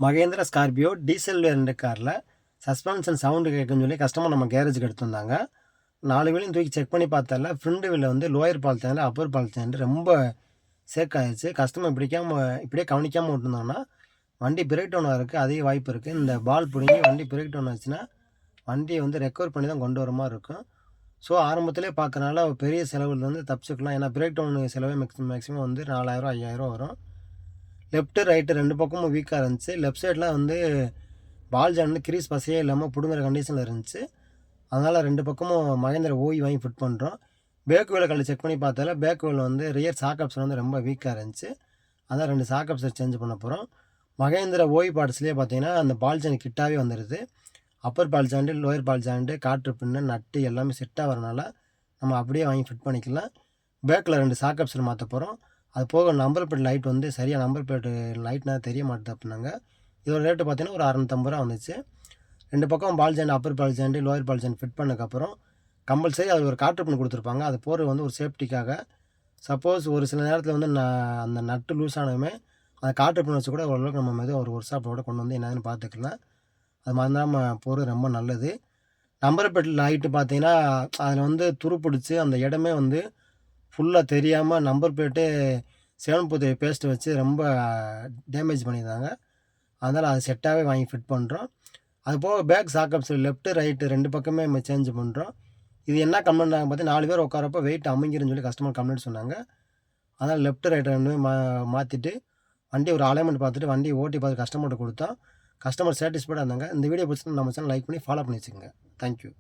Mahindra Scorpio diesel variant காரில் suspension sound கேட்குன்னு சொல்லி customer நம்ம கேரேஜுக்கு எடுத்திருந்தாங்க. 4 வீலையும் தூக்கி செக் பண்ணி பார்த்தால ஃப்ரண்ட் வீலில் வந்து லோயர் பால் சேனல் அப்பர் பால் சேனல் ரொம்ப சேக் ஆகிடுச்சு. கஸ்டமர் இப்படியே கவனிக்காமல் விட்டுருந்தோம்னா வண்டி பிரேக் டவுன் ஆகிறதுக்கு அதிக வாய்ப்பு இருக்குது. இந்த பால் பிடுங்கி வண்டி பிரேக் டவுன் ஆச்சுன்னா வண்டியை வந்து ரெக்கவர் பண்ணி தான் கொண்டு வர மாதிரி இருக்கும். ஸோ ஆரம்பத்திலே பார்க்கறனால பெரிய செலவில் வந்து தப்பிச்சுக்கலாம். ஏன்னா பிரேக் டவுன் செலவே மேக்ஸிமம் வந்து 4000 5000 வரும். லெஃப்ட்டு ரைட்டு 2 பக்கமும் வீக்காக இருந்துச்சு. லெஃப்ட் சைடில் வந்து பால் ஜாயின் வந்து கிரீஸ் பசையே இல்லாமல் பிடுங்குற கண்டிஷனில் இருந்துச்சு. அதனால் 2 பக்கமும் மகேந்திரா ஓய் வாங்கி ஃபிட் பண்ணுறோம். பேக் வீலை கழட்டி செக் பண்ணி பார்த்தால பேக் வீல் வந்து ரியர் சாக்கப்ஸர் வந்து ரொம்ப வீக்காக இருந்துச்சு. அதான் 2 சாக்கப்ஸர் சேஞ்ச் பண்ண போகிறோம். மகேந்திரா ஓய் பார்ட்ஸ்லேயே பார்த்தீங்கன்னா அந்த பால் ஜாயின் கிட்டாவே வந்துடுது. அப்பர் பால் ஜாயிண்ட்டு லோயர் பால் ஜாயிண்ட்டு காற்று பின்னு நட்டு எல்லாமே செட்டாக வரனால நம்ம அப்படியே வாங்கி ஃபிட் பண்ணிக்கலாம். பேக்கில் 2 சாக்கப்ஸர் மாற்ற போகிறோம். அது போக நம்பர் பிளேட் லைட் வந்து சரியாக நம்பர் பிளேட்டு லைட்னா தெரிய மாட்டேது அப்படின்னாங்க. இதோட ரேட்டு பார்த்தீங்கன்னா ஒரு 650 ரூபா வந்துச்சு. 2 பக்கம் பால் ஜாயின் அப்பர் பால் ஜாயிண்ட்டு லோயர் பால் ஜாயின் ஃபிட் பண்ணதுக்கப்புறம் கம்பல்சரி அது ஒரு காற்று பின் கொடுத்துருப்பாங்க. அது போகிறது வந்து ஒரு சேஃப்டிக்காக. சப்போஸ் ஒரு சில நேரத்தில் வந்து அந்த நட்டு லூஸ் ஆனதுமே அந்த காற்று பின் வச்சு கூட ஓரளவுக்கு நம்ம மெதுவாக ஒரு ஒர்க் ஷாப்போட கொண்டு வந்து என்னதுன்னு பார்த்துக்கலாம். அது மறந்துடாமல் போகிறது ரொம்ப நல்லது. நம்பர் பிளேட் லைட்டு பார்த்தீங்கன்னா அதில் வந்து துரு பிடிச்சி அந்த இடமே வந்து ஃபுல்லாக தெரியாமல் நம்பர் பிளேட்டு சிவன்பூத்தி பேஸ்ட்டு வச்சு ரொம்ப டேமேஜ் பண்ணியிருந்தாங்க. அதனால் அது செட்டாகவே வாங்கி ஃபிட் பண்ணுறோம். அது போக பேக் சாக்கப்ஸ் லெஃப்ட்டு ரைட்டு 2 பக்கமே நம்ம சேஞ்ச் பண்ணுறோம். இது என்ன கம்ப்ளைண்ட் ஆகும் பார்த்தீங்கன்னா 4 பேர் உட்காரப்போ வெயிட் அமைங்கிருன்னு சொல்லி கஸ்டமர் கம்ப்ளைண்ட் சொன்னாங்க. அதனால் லெஃப்ட்டு ரைட்டு 2மே மாற்றிட்டு வண்டி ஒரு அலைன்மெண்ட் பார்த்துட்டு வண்டி ஓட்டி பார்த்து கஸ்டமர்கிட்ட கொடுத்தோம். கஸ்டமர் சாட்டிஸ்ஃபைடாக இருந்தாங்க. இந்த வீடியோ பிடிச்சிருந்தா நம்ம சேனல் லைக் பண்ணி ஃபாலோ பண்ணி வச்சுக்கோங்க. தேங்க்யூ.